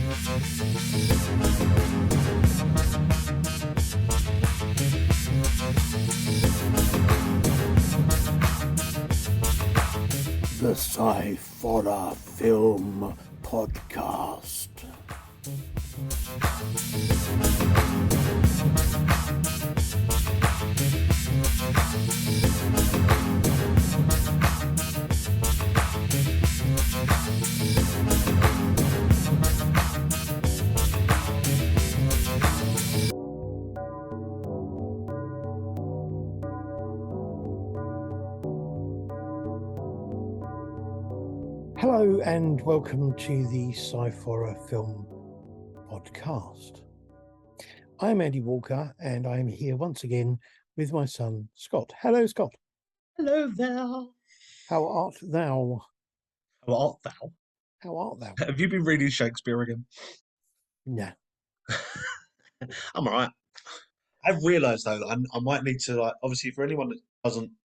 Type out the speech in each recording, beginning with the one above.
The Sciforror Film Podcast. Hello and welcome to the Sciforror Film Podcast. I'm Andy Walker and I'm here once again with my son Scott. Hello, Scott. Hello there. How art thou? How art thou? How art thou? Have you been reading Shakespeare again? No. I'm all right. I've realised though that I might need to, obviously for anyone that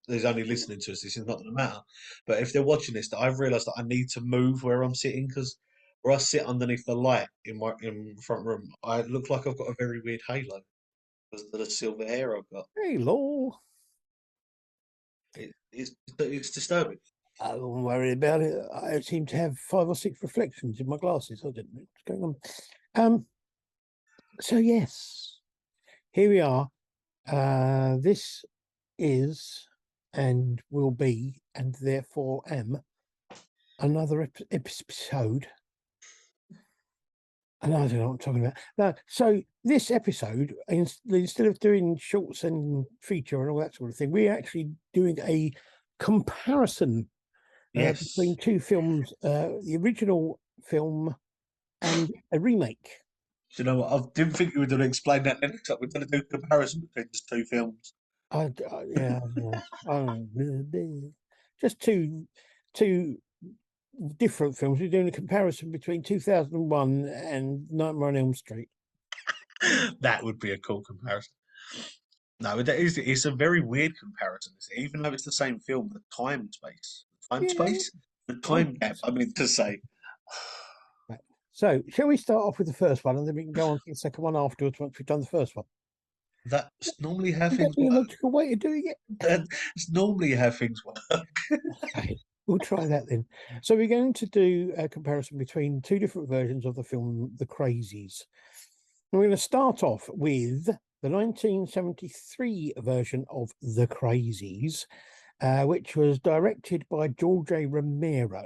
is only listening to us, this is not going to matter. But if they're watching this, that I've realised that I need to move where I'm sitting, because where I sit underneath the light in the front room, I look like I've got a very weird halo because of the silver hair I've got. Hello. It's disturbing. I don't worry about it. I seem to have 5 or 6 reflections in my glasses. I don't know what's going on. So yes, here we are. This is and will be, and therefore am, another episode. And I don't know what I'm talking about. No, so this episode, instead of doing shorts and feature and all that sort of thing, we're actually doing a comparison between two films, the original film and a remake. Do you know what? I didn't think you were going to explain that next up. We're going to do a comparison between these two films. Just two different films. We're doing a comparison between 2001 and Nightmare on Elm Street. That would be a cool comparison. No, it's a very weird comparison. Even though it's the same film, the time gap, I mean to say. Right. So, shall we start off with the first one, and then we can go on to the second one afterwards once we've done the first one? That's normally how things work. work. A logical way of doing it. It's normally how things work. Okay, we'll try that then. So we're going to do a comparison between two different versions of the film, The Crazies. And we're going to start off with the 1973 version of The Crazies, which was directed by George A. Romero,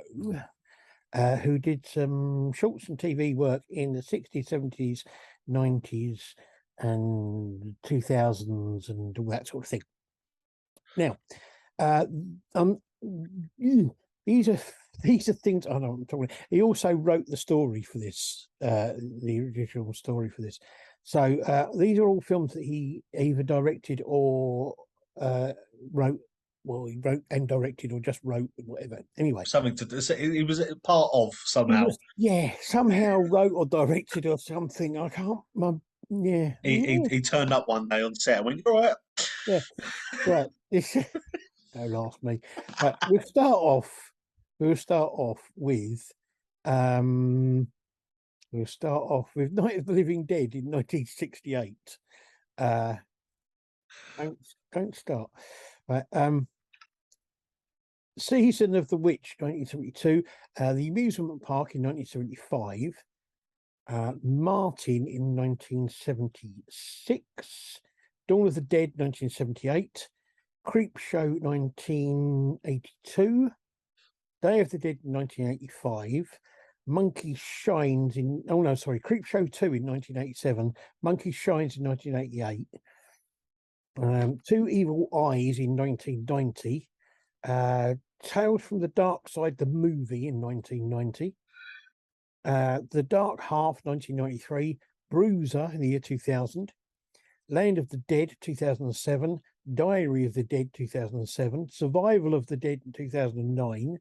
who did some shorts and TV work in the 60s, 70s, 90s, and 2000s, and all that sort of thing. Now, these are things I don't know what I'm talking about. He also wrote the story for this, the original story for this. So these are all films that he either directed or wrote. Well, he wrote and directed, or just wrote, whatever. Anyway, something to do. He was part of somehow. Somehow wrote or directed or something. I can't. He turned up one day on set and went, "You're right." Yeah, right. Don't ask me. We'll start off with Night of the Living Dead in 1968. Don't start. Right. Season of the Witch, 1972. The Amusement Park in 1975. Martin in 1976. Dawn of the Dead, 1978. Creepshow, 1982. Day of the Dead, 1985. Monkey Shines Creepshow 2 in 1987. Monkey Shines in 1988. Two Evil Eyes in 1990. Tales from the Dark Side, the movie, in 1990. The Dark Half, 1993. Bruiser in the year 2000. Land of the Dead, 2007. Diary of the Dead, 2007. Survival of the Dead, 2009.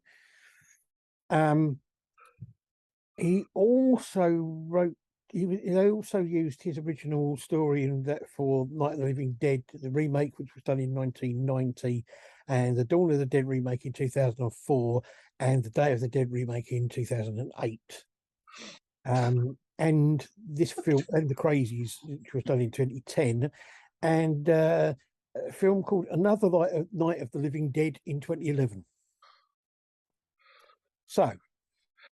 He also used his original story in that for Night of the Living Dead, the remake, which was done in 1990, and the Dawn of the Dead remake in 2004, and the Day of the Dead remake in 2008. and this film and the Crazies, which was done in 2010, and a film called Another Night of the Living Dead in 2011. So Do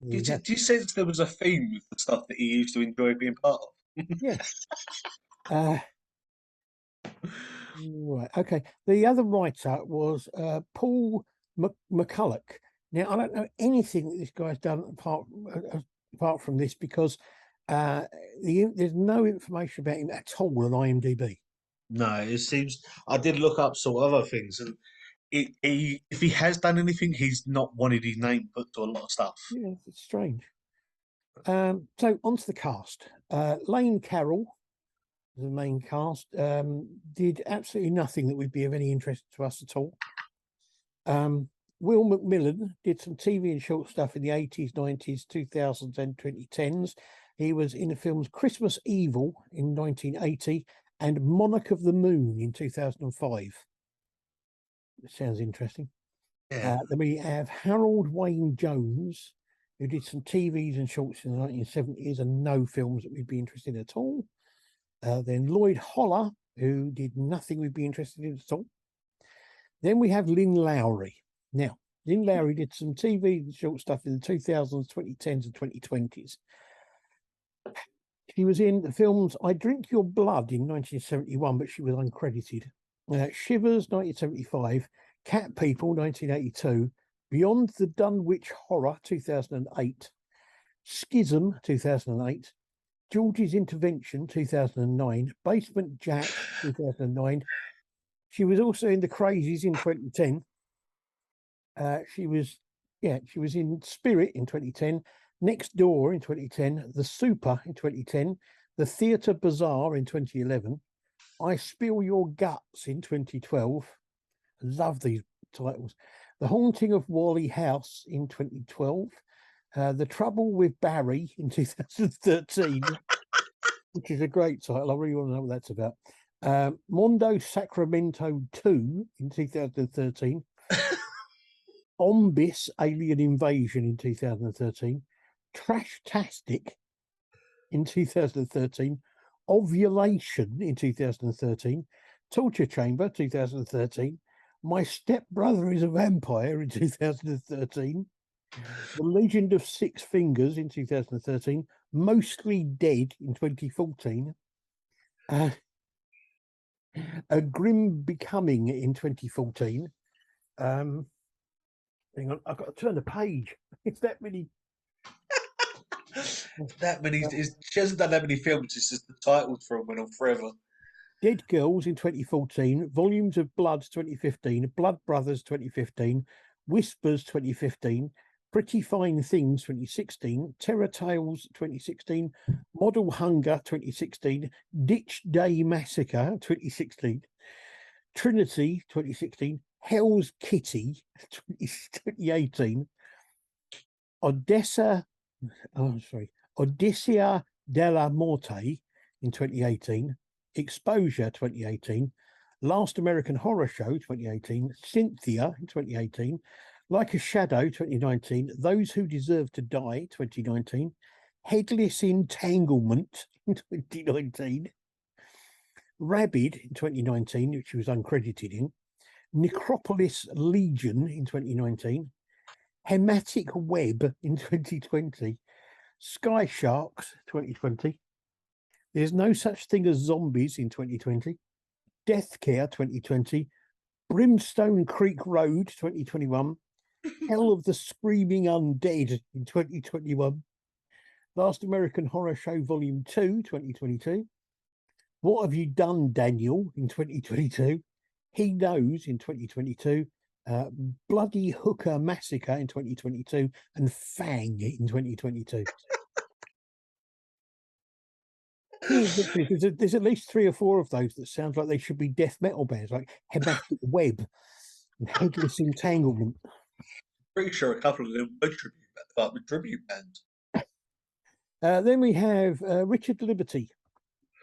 there you, you go. do you sense there was a theme with the stuff that he used to enjoy being part of? Yeah. Uh, right. Okay. The other writer was Paul McCulloch. Now I don't know anything that this guy's done apart from this because uh, there's no information about him at all on IMDb. No, it seems I did look up sort of other things, and if he has done anything, he's not wanted his name put to a lot of stuff. Yeah, it's strange. So onto the cast. Lane Carroll, the main cast, did absolutely nothing that would be of any interest to us at all. Will McMillan did some TV and short stuff in the 80s, 90s, 2000s, and 2010s. He was in the films Christmas Evil in 1980 and Monarch of the Moon in 2005. It sounds interesting. Yeah, Then we have Harold Wayne Jones, who did some TVs and shorts in the 1970s and no films that we'd be interested in at all. Then Lloyd Holler, who did nothing we'd be interested in at all. Then we have Lynn Lowry. Now, Lynn Lowry did some TV and short stuff in the 2000s, 2010s, and 2020s. She was in the films I Drink Your Blood in 1971, but she was uncredited. Shivers, 1975. Cat People, 1982. Beyond the Dunwich Horror, 2008. Schism, 2008. George's Intervention, 2009. Basement Jack, 2009. She was also in The Crazies in 2010. She was in Spirit in 2010, Next Door in 2010, The Super in 2010, The Theatre Bazaar in 2011, I Spill Your Guts in 2012. Love these titles. The Haunting of Wally House in 2012, The Trouble with Barry in 2013, which is a great title. I really want to know what that's about. Mondo Sacramento 2 in 2013. Ombis Alien Invasion in 2013, Trashtastic in 2013, Ovulation in 2013, Torture Chamber 2013, My Stepbrother is a Vampire in 2013, The Legend of Six Fingers in 2013, Mostly Dead in 2014, A Grim Becoming in 2014. Hang on, I've got to turn the page. It's that many. that many. She hasn't done that many films. It's just the titles for them went on forever. Dead Girls in 2014, Volumes of Blood 2015, Blood Brothers 2015, Whispers 2015, Pretty Fine Things 2016, Terror Tales 2016, Model Hunger 2016, Ditch Day Massacre 2016, Trinity 2016, Hell's Kitty 2018, Odessa, Odissea della Morte in 2018, Exposure 2018, Last American Horror Show 2018, Cynthia in 2018, Like a Shadow 2019, Those Who Deserve to Die 2019, Headless Entanglement in 2019, Rabid in 2019, which she was uncredited in, Necropolis Legion in 2019, Hematic Web in 2020, Sky Sharks 2020, There's No Such Thing as Zombies in 2020, Death Care 2020, Brimstone Creek Road 2021, Hell of the Screaming Undead in 2021, Last American Horror Show Volume 2 2022, What Have You Done, Daniel in 2022, He Knows in 2022, Bloody Hooker Massacre in 2022, and Fang in 2022. There's at least 3 or 4 of those that sound like they should be death metal bands, like Hematic Web and Headless Entanglement. Pretty sure a couple of them were tribute bands. Then we have Richard Liberty,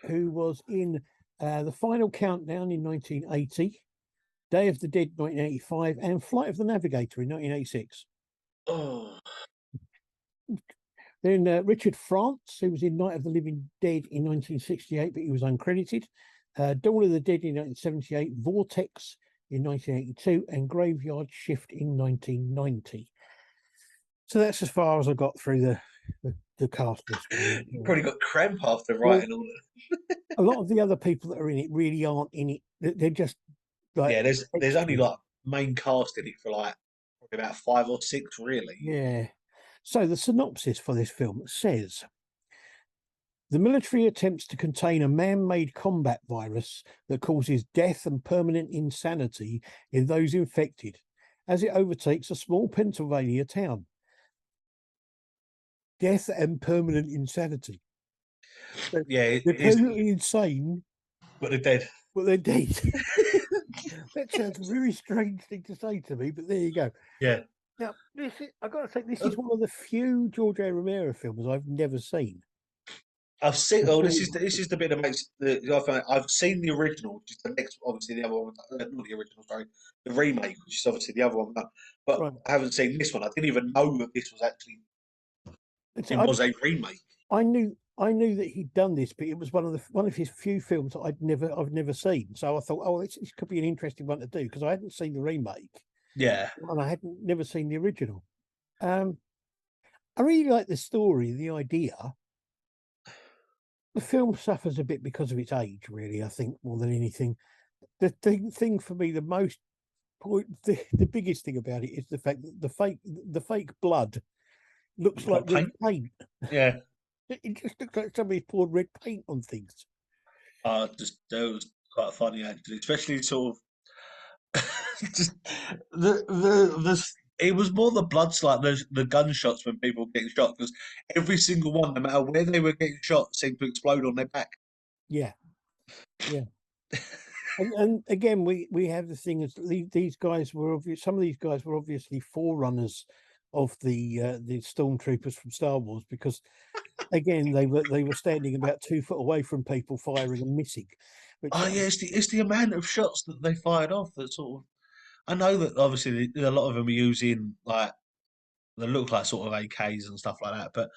who was in The Final Countdown in 1980, Day of the Dead 1985, and Flight of the Navigator in 1986. Oh, Then Richard France, who was in Night of the Living Dead in 1968, but he was uncredited. Dawn of the Dead in 1978, Vortex in 1982, and Graveyard Shift in 1990. So that's as far as I got through the cast list. You probably got cramp after Well, writing all that. a lot of the other people that are in it really aren't in it. They're just like Yeah, there's only extras. like main cast in it for like probably about five or six, really. Yeah. So the synopsis for this film says the military attempts to contain a man made combat virus that causes death and permanent insanity in those infected as it overtakes a small Pennsylvania town. Death and permanent insanity. So Yeah, it they're is, permanently insane, but they're dead. but they're dead. That sounds a very strange thing to say to me, but there you go. Yeah. Now, I've got to say, this Uh, is one of the few George A. Romero films I've never seen. I've seen. I Oh, thought, this is the bit that makes the. I've seen the original, which is the next, obviously the other one. Not the original, sorry, the remake, which is obviously the other one. But right. I haven't seen this one. I didn't even know that this was actually it I, was a remake. I knew that he'd done this, but it was one of his few films that I've never seen. So I thought, oh, this could be an interesting one to do because I hadn't seen the remake Yeah. and I hadn't never seen the original. Um, I really like the story, the idea. The film suffers a bit because of its age, really. I think more than anything, the thing for me, the most point, the biggest thing about it is the fact that the fake blood looks It's like like red paint. paint. Yeah. It just looks like somebody poured red paint on things. Just that was quite funny actually, especially sort of just the it was more the bloods like the gunshots when people were getting shot because every single one, no matter where they were getting shot, seemed to explode on their back. Yeah, yeah. And again, we have the thing is these guys were some of these guys were obviously forerunners of the stormtroopers from Star Wars because again they were standing about 2 foot away from people firing and missing, which Oh yeah, it's the amount of shots that they fired off that sort of. I know that obviously a lot of them are using like they look like sort of AKs and stuff like that, but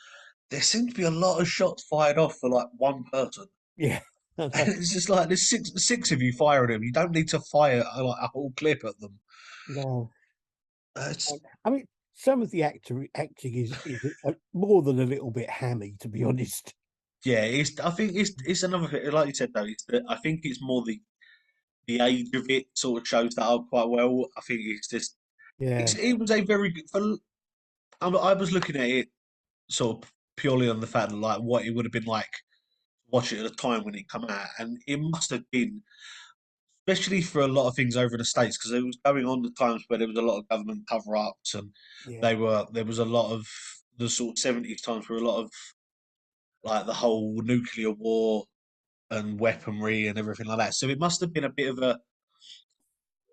there seems to be a lot of shots fired off for like one person. yeah, I And know, it's just like there's six of you firing them. You don't need to fire like a whole clip at them. no. It's I mean, some of the acting is more than a little bit hammy, to be honest. yeah. I think it's another thing. Like you said though, I think it's more the age of it sort of shows that up quite well. I think it's just Yeah, it was a very good. I was looking at it sort of purely on the fact that like what it would have been like to watch it at the time when it come out, and it must have been, especially for a lot of things over in the States, because it was going on the times where there was a lot of government cover ups and yeah, there was a lot of the sort of 70s times where a lot of like the whole nuclear war and weaponry and everything like that. So it must have been a bit of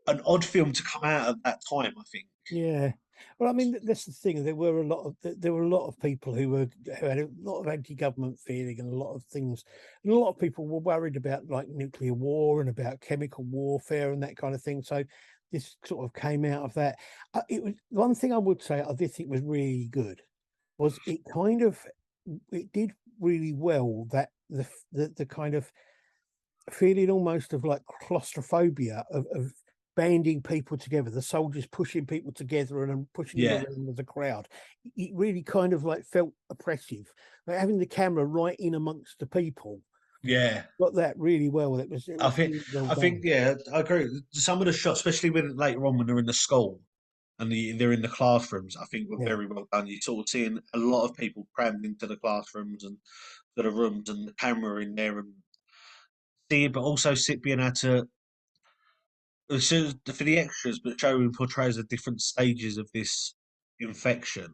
an odd film to come out at that time, I think. yeah. Well, I mean, that's the thing. There were a lot of people who had a lot of anti-government feeling and a lot of things, and a lot of people were worried about like nuclear war and about chemical warfare and that kind of thing. So this sort of came out of that. It was one thing I would say I did think was really good was it did really well that the kind of feeling almost of like claustrophobia of banding people together, the soldiers pushing people together and pushing them Yeah, around as a crowd. It really kind of like felt oppressive. Like having the camera right in amongst the people yeah. got that really well. It I was think really well I think done. yeah, I agree. Some of the shots, especially when later on when they're in the school and they're in the classrooms, I think were Yeah, very well done. You sort of seeing a lot of people crammed into the classrooms and to the rooms and the camera in there and see it, but also sit being able to so for the extras, but showing portrays the different stages of this infection.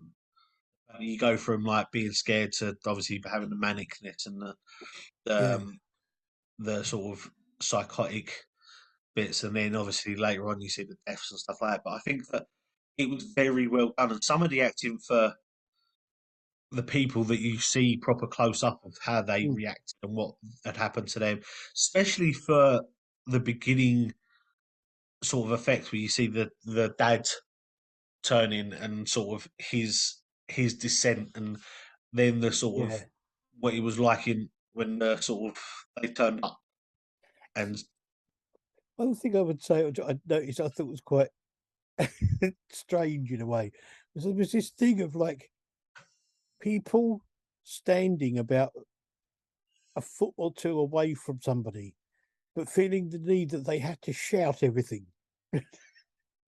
You go from like being scared to obviously having the manicness and yeah, um, the sort of psychotic bits, and then obviously later on you see the deaths and stuff like that. But I think that it was very well done, and some of the acting for the people that you see proper close up of how they mm, reacted and what had happened to them, especially for the beginning sort of effect where you see the dad turning and sort of his descent and then the sort of Yeah. what it was like in when sort of they turned up and One thing I would say, which I noticed, I thought was quite strange in a way, was there was this thing of like people standing about a foot or two away from somebody, but feeling the need that they had to shout everything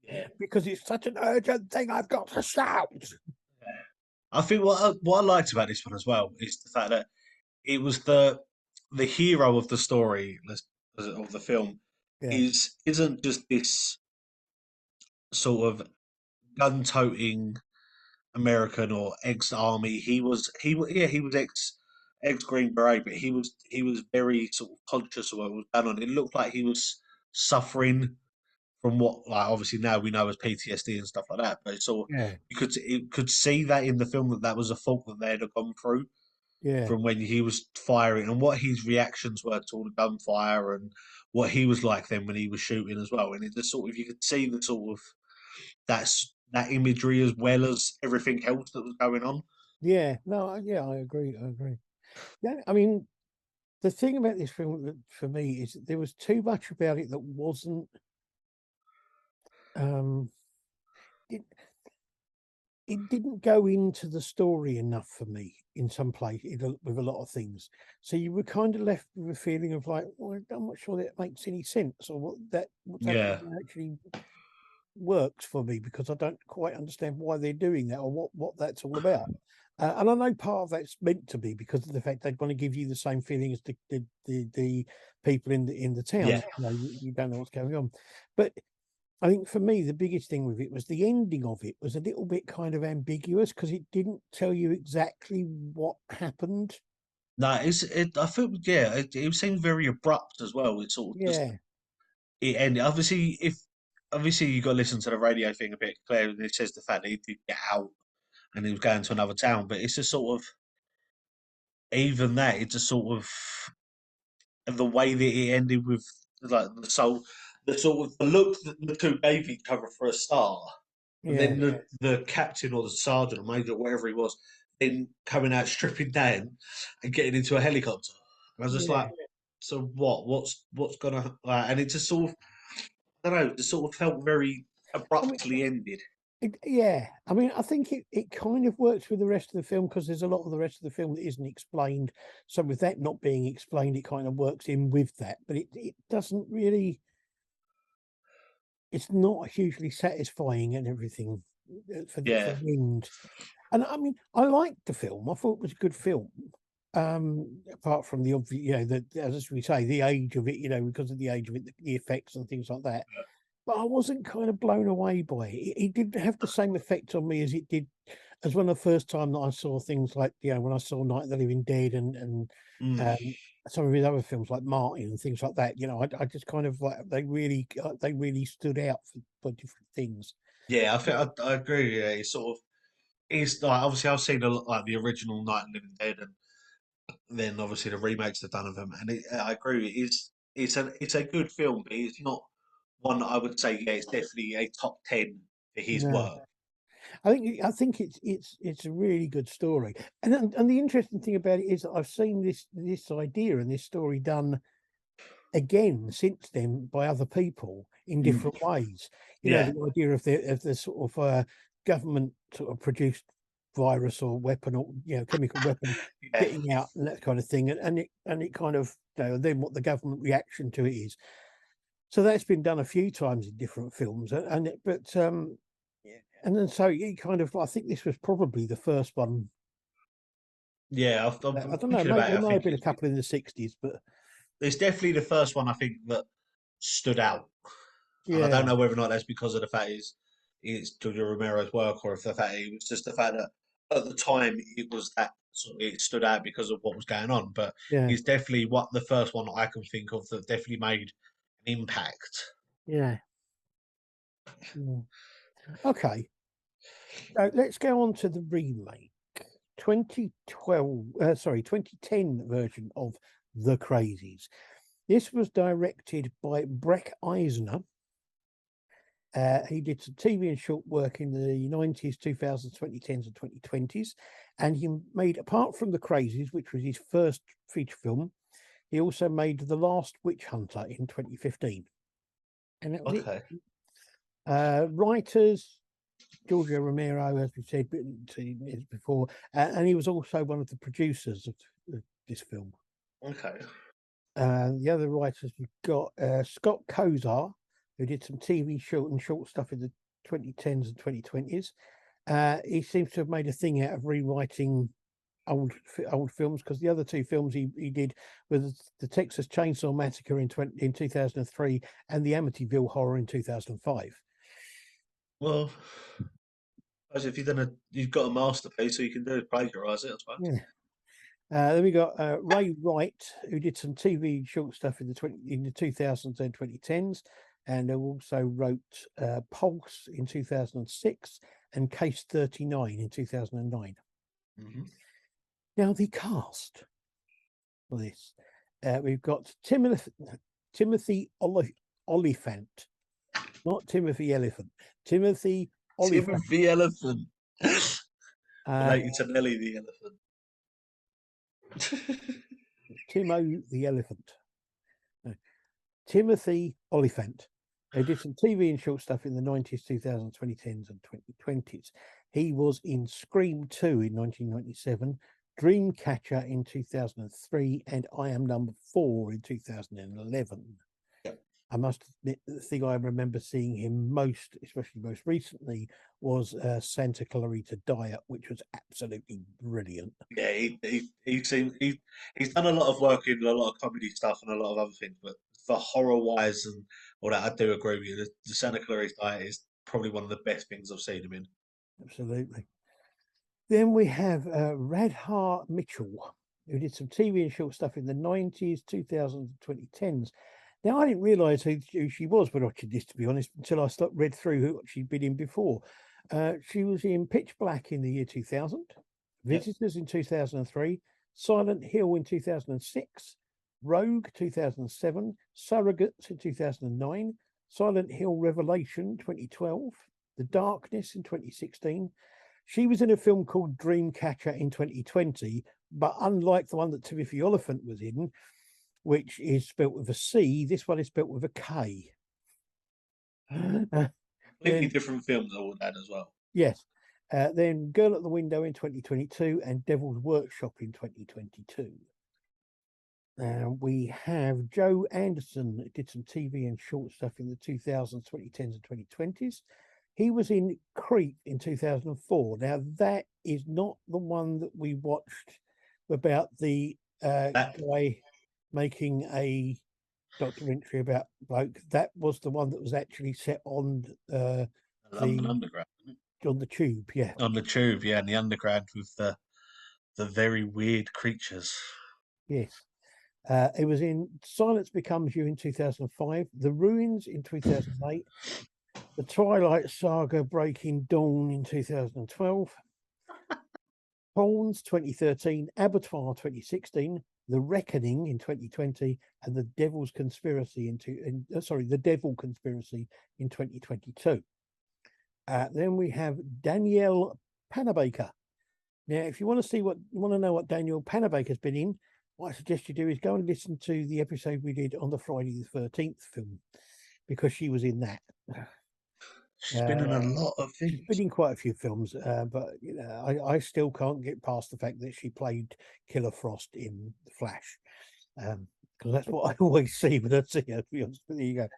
yeah. because it's such an urgent thing. I've got to shout. I think what I liked about this one as well is the fact that it was the hero of the story of the film Yeah, isn't just this sort of gun-toting American or ex-army. He was ex Green Beret, but he was very sort of conscious of what was going on. It looked like he was suffering from what, like, obviously now we know as PTSD and stuff like that. But it's sort of, yeah, you could see that in the film that that was a fault that they had gone through yeah, from when he was firing and what his reactions were to all the gunfire and what he was like then when he was shooting as well. And it just sort of, you could see the sort of that imagery as well as everything else that was going on. yeah. No, yeah, I agree. I agree. Yeah, I mean, the thing about this film for me is that there was too much about it that wasn't. Um, it, it didn't go into the story enough for me in some place with a lot of things. So you were kind of left with a feeling of like, well, I'm not sure that makes any sense or what's happening Yeah, actually works for me because I don't quite understand why they're doing that or what that's all about. And I know part of that's meant to be because of the fact they want to give you the same feeling as the people in the town. yeah. You know, you don't know what's going on, but I think for me the biggest thing with it was the ending of it was a little bit kind of ambiguous because it didn't tell you exactly what happened. No, I feel, yeah, it seemed very abrupt as well. It sort of just Yeah, it ended. Obviously you got to listen to the radio thing a bit. Clear, it says the fact that he did get out and he was going to another town, but it's just sort of even that. It's just sort of and the way that it ended with like the sort of the look that the two gave each other for a start, and yeah, then the captain or the sergeant or major, whatever he was, then coming out stripping down and getting into a helicopter. And I was just yeah. like, so what? What's gonna like? And it just sort of, I don't know, just sort of felt very I mean, abruptly ended. yeah, I mean, I think it kind of works with the rest of the film because there's a lot of the rest of the film that isn't explained. So with that not being explained, it kind of works in with that, but it doesn't really. It's not hugely satisfying and everything for Yeah, the end. And I mean, I liked the film. I thought it was a good film. Apart from the obvious, as we say, the age of it, because of the age of it, the effects and things like that. But I wasn't kind of blown away by it. It didn't have the same effect on me as it did as when the first time that I saw things like, when I saw Night of the Living Dead and mm. um, some of his other films like Martin and things like that. I just kind of like they really stood out for different things. Yeah. I think I agree. Yeah, it's sort of it's like obviously I've seen a lot like the original Night and Living Dead and then obviously the remakes they've done of them, and I agree. It's a good film, but it's not one that I would say. Yeah, it's definitely a top 10 for his No, work. I think it's a really good story, and the interesting thing about it is that I've seen this idea and this story done again since then by other people in Mm. different ways. Yeah, The idea of the sort of government sort of produced virus or weapon or chemical weapon yeah, getting out and that kind of thing, and it kind of then what the government reaction to it is. So that's been done a few times in different films, yeah, and then so it kind of I think this was probably the first one. yeah. I I'm don't know, thinking maybe about it. there I may have think been a couple in the '60s, but it's definitely the first one. I think that stood out, and I don't yeah, know whether or not that's because of the fact it's Julio Romero's work, or if the fact it was just the fact that at the time it was that sort of, it stood out because of what was going on. But yeah, it's definitely what the first one I can think of that definitely made an impact. yeah. Yeah. Okay, let's go on to the remake. 2012, sorry, 2010 version of The Crazies. This was directed by Breck Eisner He did some TV and short work in the 90s, 2000s, 2010s, and 2020s. And he made, apart from The Crazies, which was his first feature film, he also made The Last Witch Hunter in 2015. And that was Okay. it. Writers, Giorgio Romero, as we said before, and he was also one of the producers of this film. Okay. The other writers we've got Scott Kozar, who did some TV short stuff in the 2010s and 2020s. He seems to have made a thing out of rewriting old films, because the other two films he did was the Texas Chainsaw Massacre in 2003 and the Amityville Horror in 2005. Well, I suppose if you've got a masterpiece, so you can do is plagiarise it, I suppose. Yeah. Then we got Ray Wright, who did some TV short stuff in the 2000s and 2010s, and who also wrote Pulse in 2006 and Case 39 in 2009. Mm-hmm. Now the cast for this, we've got Timothy Oliphant, not Timothy Elephant, Timothy Oliphant. Timothy Elephant. Uh, Related to Nelly the Elephant. Timo the Elephant. No, Timothy Oliphant, who did some TV and short stuff in the 90s, 2000s, 2010s, and 2020s. He was in Scream 2 in 1997, Dreamcatcher in 2003, and I Am Number 4 in 2011. Yep. I must admit, the thing I remember seeing him most, especially most recently, was Santa Clarita Diet, which was absolutely brilliant. Yeah, he's done a lot of work in a lot of comedy stuff and a lot of other things, but for horror wise and all that, I do agree with you. The Santa Clarita Diet is probably one of the best things I've seen him in. Absolutely. Then we have Radha Mitchell, who did some TV and short stuff in the 90s, 2000s, 2010s. Now, I didn't realise who she was when watching this, to be honest, until I read through who she'd been in before. She was in Pitch Black in the year 2000, Visitors in 2003, Silent Hill in 2006, Rogue 2007, Surrogates in 2009, Silent Hill Revelation 2012, The Darkness in 2016. She was in a film called Dreamcatcher in 2020, but unlike the one that Timothy Oliphant was in, which is spelt with a C, this one is spelt with a K. Completely different films, I would add as well. Yes. Then Girl at the Window in 2022 and Devil's Workshop in 2022. We have Joe Anderson, did some TV and short stuff in the 2000s, 2010s, and 2020s. He was in Creep in 2004. Now, that is not the one that we watched about the guy making a documentary about bloke. That was the one that was actually set on London Underground. On the tube, yeah. On the tube, yeah, in the underground with the very weird creatures. Yes. It was in Silence Becomes You in 2005, The Ruins in 2008, The Twilight Saga Breaking Dawn in 2012, Pawns 2013, Abattoir 2016, The Reckoning in 2020, and The Devil Conspiracy in 2022. Then we have Danielle Panabaker. Now, if you want to know what Danielle Panabaker's been in, what I suggest you do is go and listen to the episode we did on the Friday the 13th film, because she was in that. She's been in a lot of things. She's been in quite a few films, but I still can't get past the fact that she played Killer Frost in The Flash, because that's what I always see when I see her. To be honest, but there you go.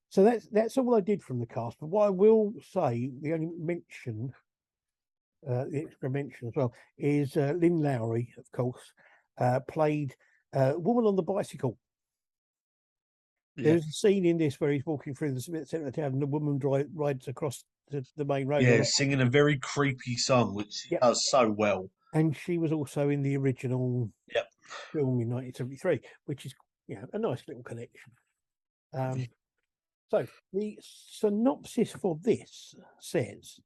So that's all I did from the cast. But what I will say, the only mention, the extra mention as well, is Lynn Lowry, of course, played Woman on the Bicycle. There's a scene in this where he's walking through the centre of town and the woman rides across the main road. Yeah, singing a very creepy song, which he does so well. And she was also in the original film in 1973, which is a nice little connection. So the synopsis for this says,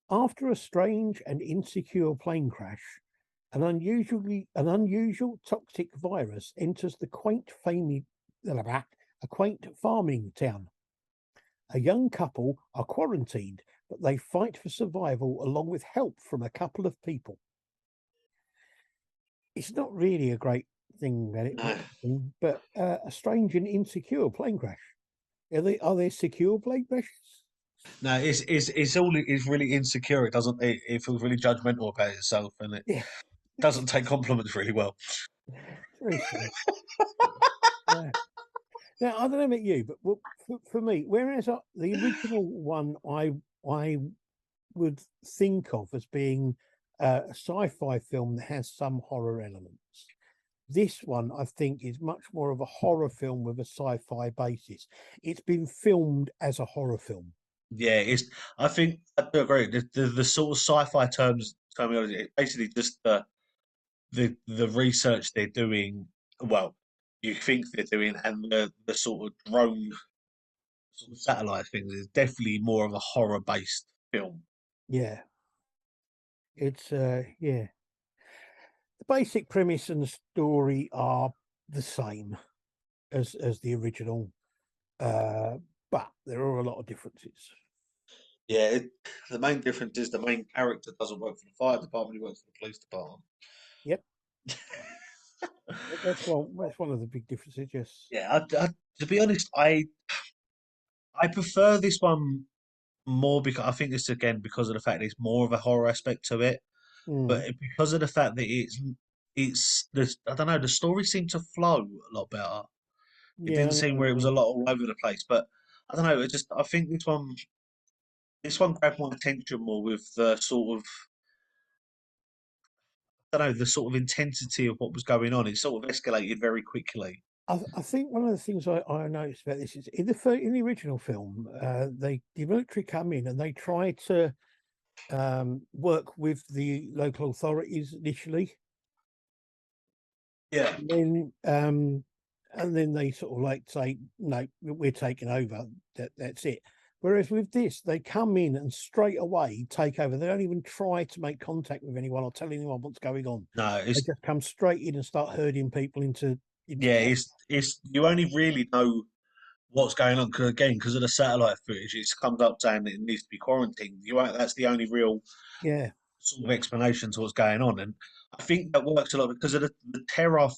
after a strange and insecure plane crash, an unusual toxic virus enters the quaint farming town. A young couple are quarantined, but they fight for survival along with help from a couple of people. It's not really a great thing that No, but a strange and insecure plane crash. Are they secure plane crashes? no, it's really insecure. It doesn't. It feels really judgmental about itself, and it Yeah, doesn't take compliments really well. it's very strange. Yeah. Now I don't know about you, but for me, whereas the original one, I would think of as being a sci-fi film that has some horror elements. This one, I think, is much more of a horror film with a sci-fi basis. It's been filmed as a horror film. Yeah, it's. I think I do agree. The sort of sci-fi terminology, it's basically just the research they're doing. Well, you think they're doing, and the sort of drone sort of satellite things is definitely more of a horror based film. Yeah, it's yeah. The basic premise and the story are the same as the original, uh, but there are a lot of differences. Yeah, the main difference is the main character doesn't work for the fire department; he works for the police department. Yep, that's one. That's one of the big differences. Yes. Yeah, to be honest, I prefer this one more because I think it's again because of the fact it's more of a horror aspect to it, Mm. but because of the fact that it's the I don't know the story seemed to flow a lot better. It Yeah, didn't I know seem what where you it was a mean. lot all over the place, but I don't know. It just I think this one grabbed my attention more with the sort of I don't know the sort of intensity of what was going on. It sort of escalated very quickly. I think one of the things I noticed about this is in the original film, the military come in and they try to work with the local authorities initially, Yeah. and then they sort of like say, "No, we're taking over. That's it." Whereas with this, they come in and straight away take over. They don't even try to make contact with anyone or tell anyone what's going on. No, They just come straight in and start herding people into yeah, camp. it's you only really know what's going on because of the satellite footage. It comes up saying that it needs to be quarantined. That's the only real Yeah, sort of explanation to what's going on, and I think that works a lot because of the terror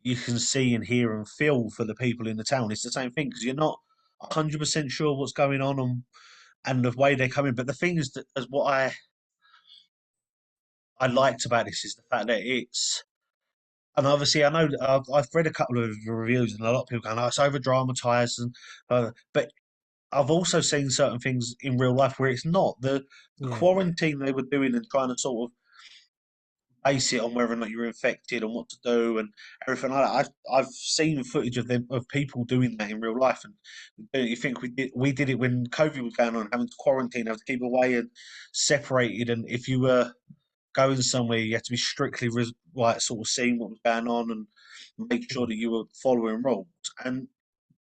you can see and hear and feel for the people in the town. It's the same thing because you're not 100% sure what's going on and the way they're coming. But the thing is that as what I liked about this is the fact that it's and obviously I know that I've read a couple of reviews and a lot of people going, "Oh, it's over dramatized," and but I've also seen certain things in real life where it's not. The yeah, quarantine they were doing and trying to sort of base it on whether or not you're infected and what to do and everything like that. I've seen footage of them of people doing that in real life, and you think we did it when COVID was going on, having to quarantine, have to keep away and separated, and if you were going somewhere, you had to be strictly like sort of seeing what was going on and make sure mm, that you were following rules. And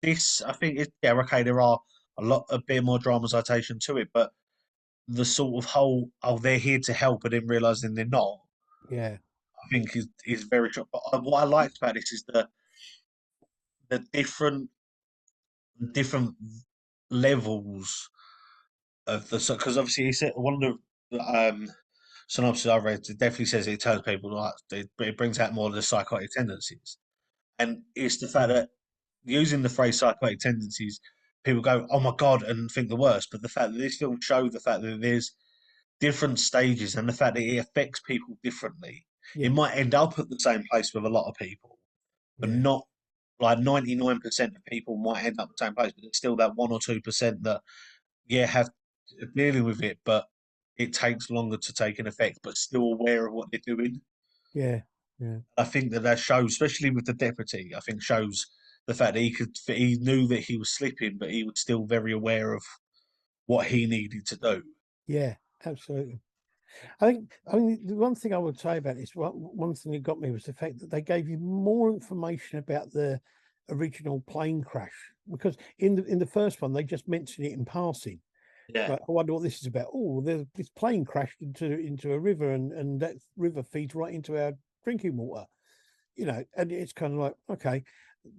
this, I think, is yeah, okay. There are a bit more dramatization to it, but the sort of whole oh they're here to help, but then realizing they're not, yeah, I think is very true. But what I liked about this is the different levels of the because obviously he said one of the synopsis I read it definitely says it turns people like it brings out more of the psychotic tendencies, and it's the fact mm, that using the phrase psychotic tendencies, people go oh my god and think the worst, but the fact that this film showed the fact that there's different stages and the fact that it affects people differently. It yeah, might end up at the same place with a lot of people, but yeah, not like 99% of people might end up at the same place, but there's still that 1 or 2% that, yeah, have dealing with it, but it takes longer to take an effect, but still aware of what they're doing. yeah, yeah, I think that shows, especially with the deputy, I think shows the fact that he knew that he was slipping, but he was still very aware of what he needed to do. yeah, absolutely. I mean, the one thing I would say about this, one thing that got me was the fact that they gave you more information about the original plane crash because in the first one they just mentioned it in passing. Yeah, Like, I wonder what this is about. Oh, this plane crashed into a river, and that river feeds right into our drinking water. And it's kind of like okay.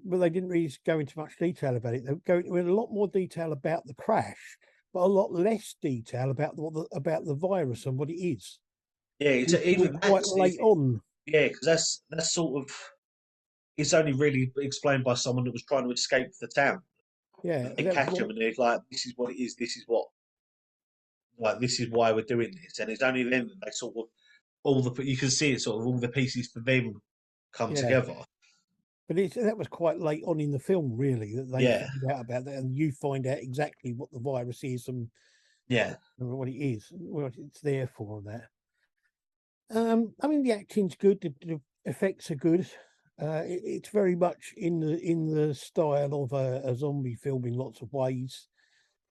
well, they didn't really go into much detail about it. They go into a lot more detail about the crash, but a lot less detail about about the virus and what it is. Yeah, it's Until even quite that's late on. yeah, because that's sort of it's only really explained by someone that was trying to escape the town. Yeah, They that was catch what. him and they're like, "This is what it is. This is what like this is why we're doing this." And it's only then that they sort of all the you can see it sort of all the pieces for them come Yeah, together. but that was quite late on in the film, really, that they Yeah, found out about that, and you find out exactly what the virus is yeah. and what it is, what it's there for. And that. I mean, the acting's good, the effects are good. It's very much in the style of a zombie film in lots of ways.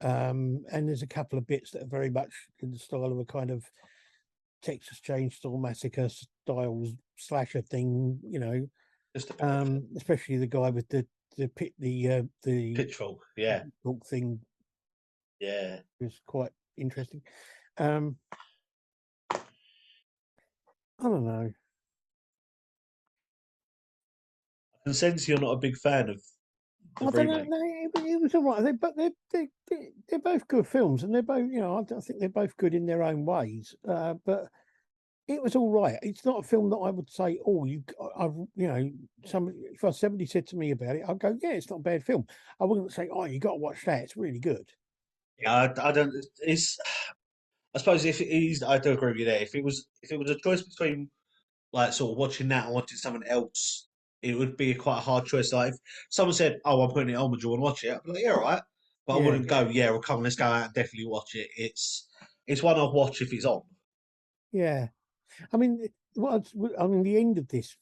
And there's a couple of bits that are very much in the style of a kind of Texas Chainsaw Massacre styles slasher thing, Just a bit of especially the guy with the pitchfork. Yeah, book thing yeah. was quite interesting. Um, I don't know. I can sense you're not a big fan of the I don't know. remake. No, it was all right. But they're both good films, and they're both I think they're both good in their own ways. But it was all right. It's not a film that I would say, oh, I've some if somebody said to me about it, I'd go, yeah, it's not a bad film. I wouldn't say, oh, you got to watch that. It's really good. Yeah, I don't. It's. I suppose if it is, I do agree with you there. If it was a choice between like sort of watching that and watching something else, it would be quite a hard choice. Like if someone said, "Oh, I'm putting it on, would you want to watch it?" I'd be like, "Yeah, all right," but I Yeah, wouldn't go, "Yeah, well, come on, let's go out and definitely watch it." It's one I'll watch if it's on. yeah. I mean, I mean, the end of this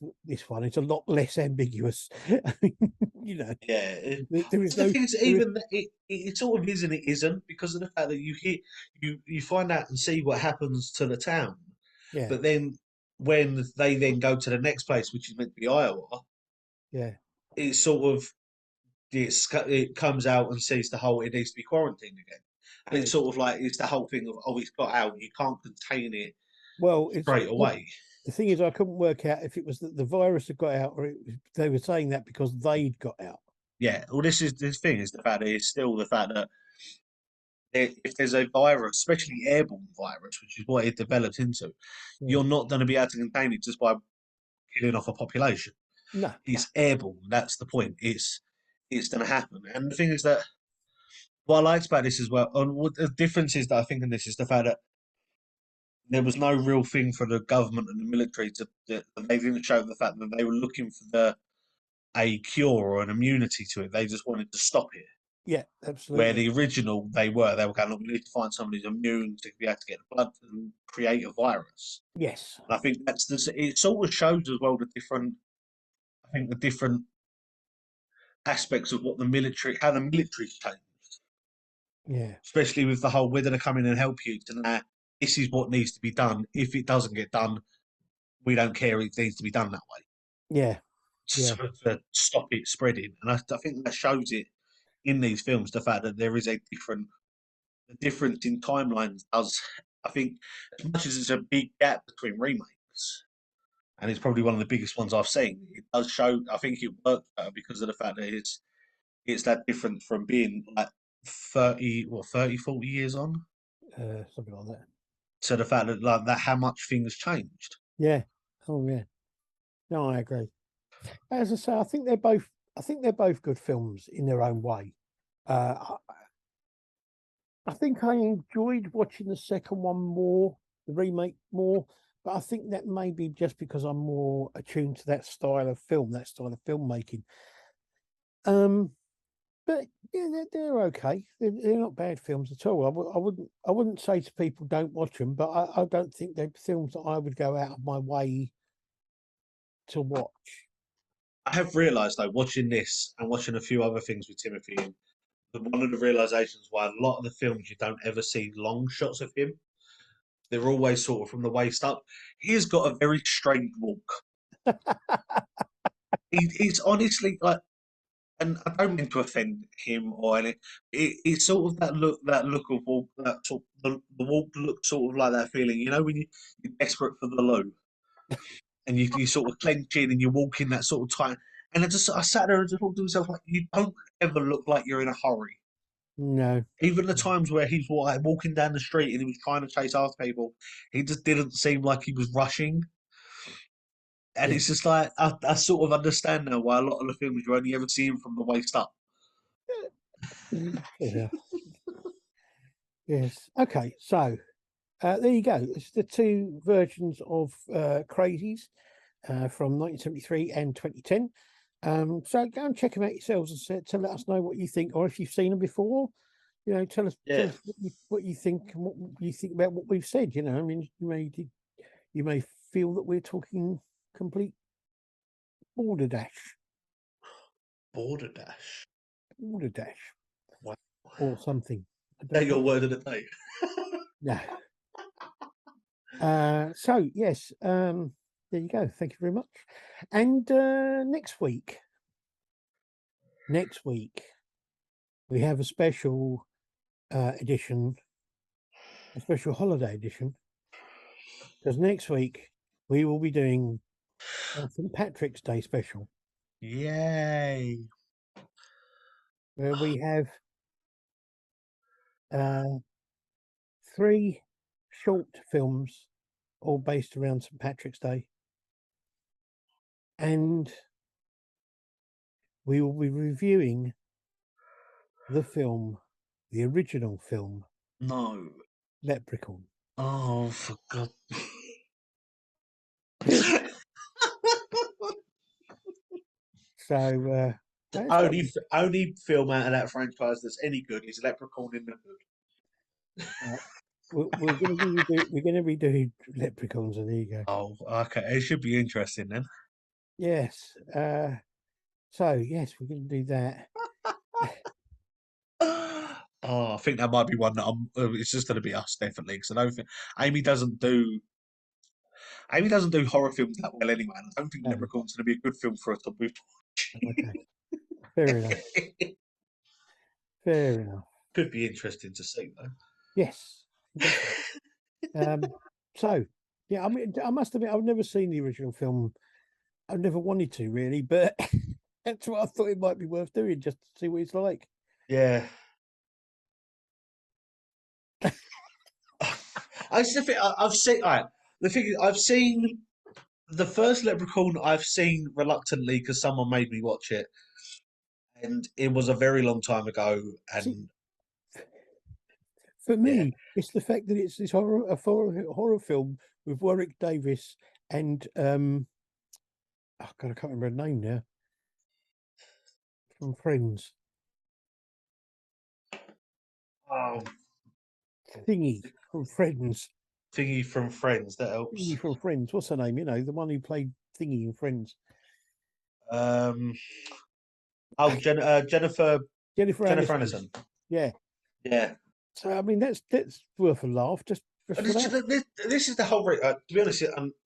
one is a lot less ambiguous. I mean, you know, Yeah. there is The no, thing is, there is, even it sort of is and it isn't because of the fact that you find out and see what happens to the town, yeah, but then when they then go to the next place, which is meant to be Iowa, yeah, it's sort of it comes out and says the whole it needs to be quarantined again, and yeah. it's sort of like it's the whole thing of oh it's got out, you can't contain it Well, straight away. the thing is, I couldn't work out if it was that the virus had got out, or they were saying that because they'd got out. Yeah, well, this thing is the fact that it's still the fact that if there's a virus, especially airborne virus, which is what it develops into, Yeah. you're not going to be able to contain it just by killing off a population. No. It's airborne. That's the point. It's going to happen. And the thing is that what I liked about this as well, and what the difference is that I think in this is the fact that there was no real thing for the government and the military to that they didn't show the fact that they were looking for a cure or an immunity to it. They just wanted to stop it. Yeah, Where absolutely. the original they were going, look, we need to find somebody who's immune to be able to get the blood and create a virus. Yes. And I think it sort of shows as well the different I think the different aspects of what the military how the military's changed. Yeah. Especially with the whole we're gonna come in and help you to now this is what needs to be done. If it doesn't get done, we don't care, it needs to be done that way. Yeah. Yeah. To stop it spreading. And I think that shows it in these films, the fact that there is a the difference in timelines does I think as much as it's a big gap between remakes, and it's probably one of the biggest ones I've seen, it does show I think it works better because of the fact that it's that different from being like 40 years on Something like that. to the fact that like that how much things changed. Yeah. Oh, yeah. No, I agree. As I say, I think they're both good films in their own way. I think I enjoyed watching the second one more, the remake more, but I think that may be just because I'm more attuned to that style of film, that style of filmmaking. Um, but yeah, they're okay. They're not bad films at all. I wouldn't say to people don't watch them, but I don't think they're films that I would go out of my way to watch. I have realised though, watching this and watching a few other things with Timothy, and one of the realizations why a lot of the films you don't ever see long shots of him. They're always sort of from the waist up. He's got a very strange walk. He's honestly like, and I don't mean to offend him or anything. It's sort of that look of walk, that sort the walk look sort of like that feeling, you know, when you're desperate for the loo and you sort of clench in and you're walking that sort of time. And I sat there and just thought to myself, like, you don't ever look like you're in a hurry. No. Even the times where he's like walking down the street and he was trying to chase after people, he just didn't seem like he was rushing. And Yeah. it's just like I sort of understand now why a lot of the films you only ever see him from the waist up. Yeah. Yes. Okay. So there you go. It's the two versions of Crazies from 1973 and 2010. So go and check them out yourselves to let us know what you think, or if you've seen them before. Tell us Yeah, what you think and what you think about what we've said. I mean, you may feel that we're talking complete border dash, Border Dash. border dash, Wow. or something. I They're don't know. your word of the day. No. So yes, there you go. Thank you very much. And next week we have a special edition, a special holiday edition, because next week we will be doing a St. Patrick's Day special, Yay. where we have uh, three short films, all based around St. Patrick's Day, and we will be reviewing the film, the original film, No. Leprechaun. Oh, for God. So The it's got only film out of that franchise that's any good is Leprechaun in the Hood. uh, we're going to be doing Leprechauns, and there you go. Oh, okay. It should be interesting then. Yes. So yes, we're going to do that. Oh, I think that might be one that it's just going to be us definitely because I don't think Amy doesn't do Amy doesn't do horror films that well anyway. And I don't think No, Leprchaun's going to be a good film for her to move. okay, fair enough. Fair enough. Could be interesting to see though. Yes, definitely. So yeah, I mean, I must admit, I've never seen the original film. I've never wanted to really, but that's what I thought it might be worth doing, just to see what it's like. Yeah. I just think I've seen. All right, the thing is, I've seen the first Leprechaun. I've seen reluctantly because someone made me watch it, and it was a very long time ago. See, And for yeah, me, it's the fact that it's this horror film with Warwick Davis and oh God, I can't remember her name now, from Friends. oh, Thingy from Friends. thingy from Friends that Thingy helps. from Friends. What's her name? The one who played Thingy in Friends. Um, oh, Jennifer Jennifer Jennifer Aniston. Aniston. Yeah. Yeah. So I mean, that's worth a laugh just And for that. this is the whole. To be honest,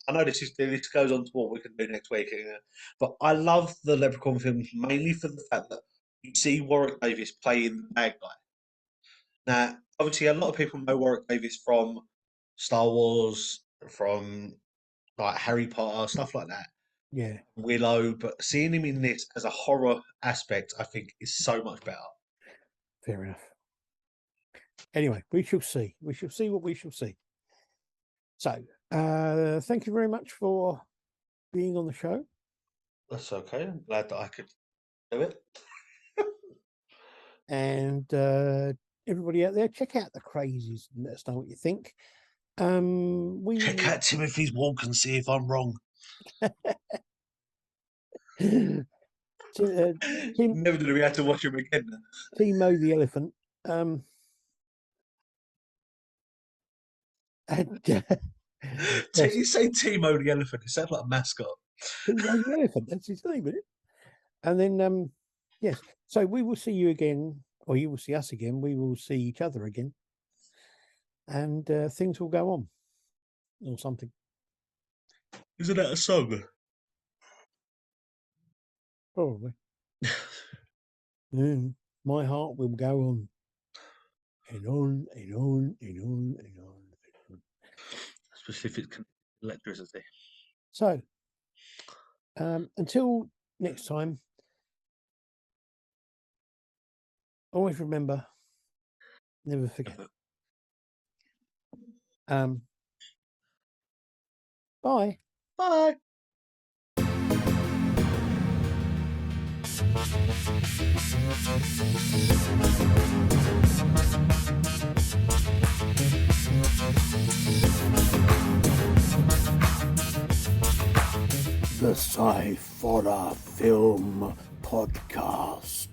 I know this goes on to what we can do next week, but I love the Leprechaun films mainly for the fact that you see Warwick Davis playing the bad guy. Now, obviously, a lot of people know Warwick Davis from Star Wars, from like Harry Potter, stuff like that, Yeah. Willow. But seeing him in this as a horror aspect, I think is so much better. Fair enough. Anyway, we shall see. We shall see what we shall see. So, thank you very much for being on the show. That's okay. I'm glad that I could do it. And everybody out there, check out the Crazies and let us know what you think. We Check will out Timothy's walk and see if I'm wrong. Ti- Tim Never did we have to watch him again. Timo the elephant. And, yes, You say Timo the elephant. It sounds like a mascot. Timo the elephant. That's his name, isn't it? And then yes. So we will see you again, or you will see us again. We will see each other again, and things will go on, or something. Isn't that a song? Probably. Mm, my heart will go on and on and on and on and on. Specific electricity. So until next time, always remember, never forget. Bye. Bye. The Sciforror Film Podcast.